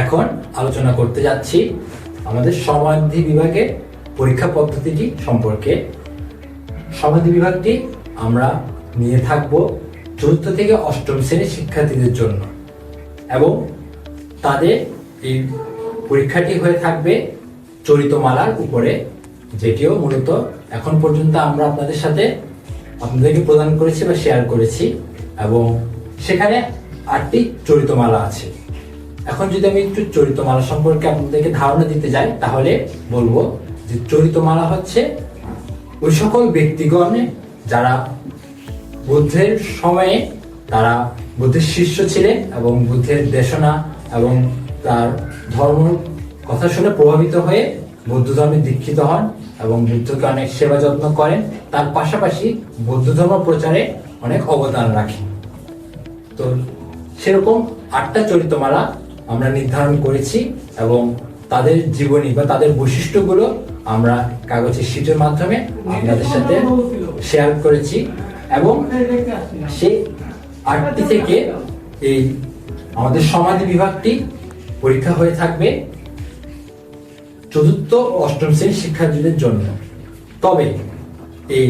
এখন আলোচনা করতে যাচ্ছি আমাদের সমাধি বিভাগের পরীক্ষা পদ্ধতিটি সম্পর্কে। সমাধি বিভাগটি আমরা নিয়ে থাকব চতুর্থ থেকে অষ্টম শ্রেণীর শিক্ষার্থীদের জন্য এবং তাদের এই পরীক্ষাটি হয়ে থাকবে চরিতমালার উপরে, যেটিও মূলত এখন পর্যন্ত আমরা আপনাদেরকে প্রদান করেছি বা শেয়ার করেছি এবং সেখানে 8টি চরিতমালা আছে। এখন যদি আমি একটু চরিতমালা সম্পর্কে আপনাদেরকে ধারণা দিতে যাই তাহলে বলবো যে চরিতমালা হচ্ছে ওই সকল ব্যক্তিগণ যারা বুদ্ধের সময়ে তারা বুদ্ধের শিষ্য ছিলেন এবং বুদ্ধের দেশনা এবং তার ধর্ম কথা শুনে প্রভাবিত হয়ে বৌদ্ধ ধর্মে দীক্ষিত হন এবং বুদ্ধকে অনেক সেবা যত্ন করেন, তার পাশাপাশি বৌদ্ধ ধর্ম প্রচারে অনেক অবদান রাখেন। তো সেরকম 8টা চরিতমালা আমরা নির্ধারণ করেছি এবং তাদের জীবনী বা তাদের বৈশিষ্ট্যগুলো আমরা কাগজের শীটের মাধ্যমে আপনাদের সাথে শেয়ার করেছি এবং সেই 8টি থেকে এই আমাদের সমাধি বিভাগটি পরীক্ষা হয়ে থাকবে চতুর্থ অষ্টম শ্রেণীর শিক্ষার্থীদের জন্য। তবে এই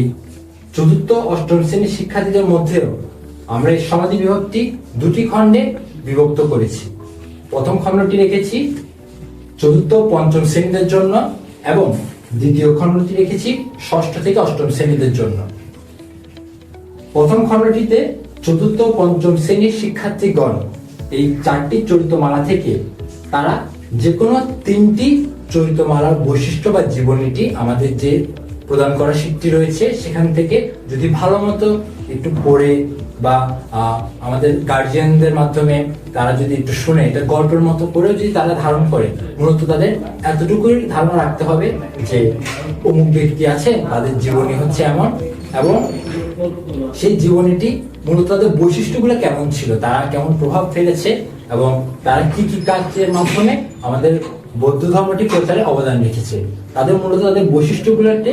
চতুর্থ অষ্টম শ্রেণীর শিক্ষার্থীদের মধ্যেও আমরা এই সমাধি বিভাগটি 2টি খণ্ডে বিভক্ত করেছি। প্রথম খণ্ডটি রেখেছি চতুর্থ পঞ্চম শ্রেণীদের জন্য এবং দ্বিতীয় খণ্ডটি রেখেছি ষষ্ঠ থেকে অষ্টম শ্রেণীদের জন্য। প্রথম খণ্ডটিতে চতুর্থ পঞ্চম শ্রেণীর শিক্ষার্থীগণ এই 4টি চরিতমালা থেকে তারা যে কোনো 3টি চরিতমালার বৈশিষ্ট্য বা জীবনীটি আমাদের যে প্রদান করা শীটটি রয়েছে সেখান থেকে যদি ভালো মতো একটু পড়ে বা আমাদের গার্জিয়ানদের মাধ্যমে তারা যদি একটু শুনে এটা গল্পের মতো করেও যদি তারা ধারণ করে, মূলত তাদের এতটুকুই ধারণা রাখতে হবে যে অমুক ব্যক্তি আছে, তাদের জীবনী হচ্ছে এমন এবং সেই জীবনীটি মূলত তাদের বৈশিষ্ট্যগুলো কেমন ছিল, তারা কেমন প্রভাব ফেলেছে এবং তারা কি কি কাজের মাধ্যমে আমাদের বৌদ্ধ ধর্মটি প্রচারে অবদান রেখেছে, তাদের মূলত তাদের বৈশিষ্ট্যগুলোকে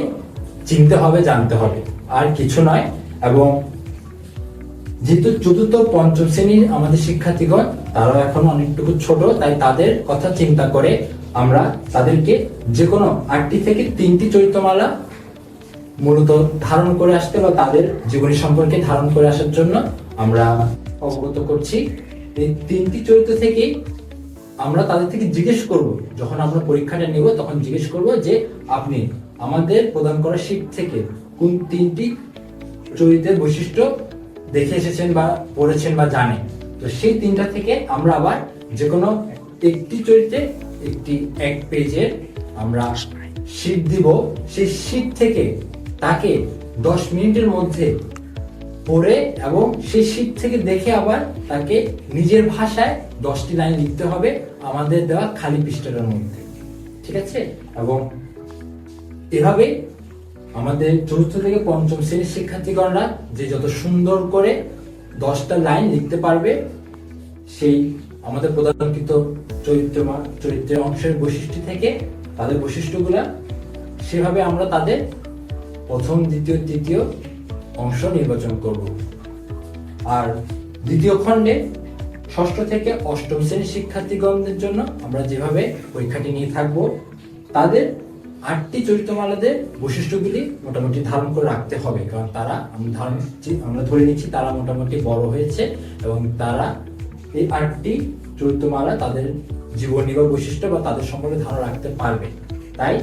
চিনতে হবে, জানতে হবে, আর কিছু নয়। এবং যেহেতু চতুর্থ পঞ্চম শ্রেণীর আমাদের শিক্ষার্থীগণ তারাও এখন অনেকটুকু ছোট, তাই তাদের কথা চিন্তা করে আমরা তাদেরকে যে কোনো 8টি থেকে 3টি চরিতমালা মূলত ধারণ করে আসতে বা তাদের জীবনী সম্পর্কে ধারণ করে আসার জন্য আমরা অবগত করছি। এই 3টি চরিত্র থেকেই আমরা তাদের থেকে জিজ্ঞেস করব, যখন আমরা পরীক্ষাটা নেব তখন জিজ্ঞেস করব যে আপনি আমাদের প্রদান করা শীট থেকে কোন 3টি চরিত্রের বৈশিষ্ট্য দেখে এসেছেন বা পড়েছেন বা জানেন। তো সেই 3টা থেকে আমরা আবার যে কোনো একটি চরিত্রে এক পেজের আমরা শীট দিব। সেই শীট থেকে তাকে 10 মিনিটের মধ্যে পড়ে এবং সেই শীট থেকে দেখে আবার তাকে নিজের ভাষায় 10টি লাইন লিখতে হবে আমাদের দেওয়া খালি পৃষ্ঠাটার মধ্যে, ঠিক আছে? এবং এভাবে আমাদের চতুর্থ থেকে পঞ্চম শ্রেণীর শিক্ষার্থীগণরা যে যত সুন্দর করে 10টা লাইন লিখতে পারবে সেই আমাদের প্রদানকৃত চরিত্রের অংশের বৈশিষ্ট্য থেকে তাদের বৈশিষ্ট্যগুলা সেভাবে আমরা তাদের প্রথম, দ্বিতীয়, তৃতীয় অংশ নির্বাচন করব। আর দ্বিতীয় খণ্ডে ষষ্ঠ থেকে অষ্টম শ্রেণীর শিক্ষার্থীগণদের জন্য আমরা যেভাবে পরীক্ষাটি নিয়ে থাকব তাদের 8টি চরিতমালাদের বৈশিষ্ট্যগুলি মোটামুটি ধারণ করে রাখতে হবে, কারণ তারা আমরা ধরে নিচ্ছি তারা মোটামুটি বড় হয়েছে এবং তারা এই 8টি চরিতমালা তাদের জীবনী বা বৈশিষ্ট্য বা তাদের সম্পর্কে ধারণা রাখতে পারবে। তাই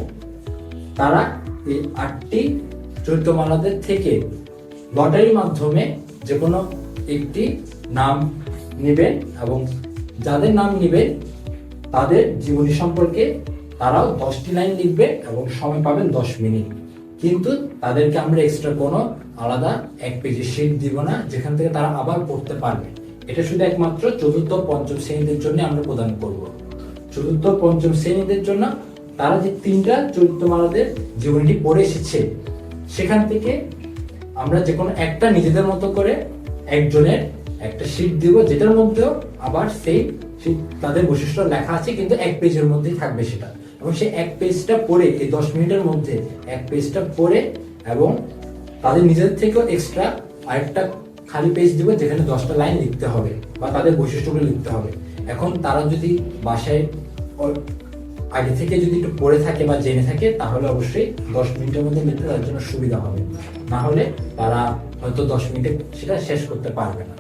তারা এই 8টি চরিতমালাদের থেকে লটারির মাধ্যমে যে কোনো একটি নাম নেবেন এবং যাদের নাম নেবেন তাদের জীবনী সম্পর্কে তারাও 10টি লাইন লিখবে এবং সময় পাবেন 10 মিনিট। কিন্তু তাদেরকে আমরা এক্সট্রা কোনো আলাদা এক পেজের শীট দিব না যেখান থেকে তারা আবার পড়তে পারবে। এটা শুধু একমাত্র চতুর্থ পঞ্চম শ্রেণীদের জন্য আমরা প্রদান করব। চতুর্থ পঞ্চম শ্রেণীদের জন্য তারা যে 3টা চরিত্রমালাদের জীবনীটি পড়ে এসেছে সেখান থেকে আমরা যে কোনো একটা নিজেদের মতো করে একজনের একটা শীট দিব, যেটার মধ্যেও আবার সেই তাদের বৈশিষ্ট্য লেখা আছে কিন্তু এক পেজের মধ্যেই থাকবে সেটা। এবং সেই এক পেজটা পড়ে এই 10 মিনিটের মধ্যে এক পেজটা পড়ে এবং তাদের নিজেদের থেকেও এক্সট্রা আরেকটা খালি পেজ দিব যেখানে 10টা লাইন লিখতে হবে বা তাদের বৈশিষ্ট্যগুলো লিখতে হবে। এখন তারা যদি বাসায় আগে থেকে যদি একটু পড়ে থাকে বা জেনে থাকে তাহলে অবশ্যই 10 মিনিটের মধ্যে নিতে তার জন্য সুবিধা হবে, না হলে তারা হয়তো 10 মিনিটে সেটা শেষ করতে পারবে না।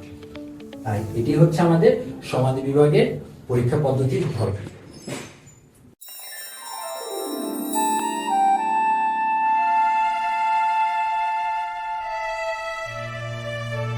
তাই এটি হচ্ছে আমাদের সমাধি বিভাগের পরীক্ষা পদ্ধতির ধরন।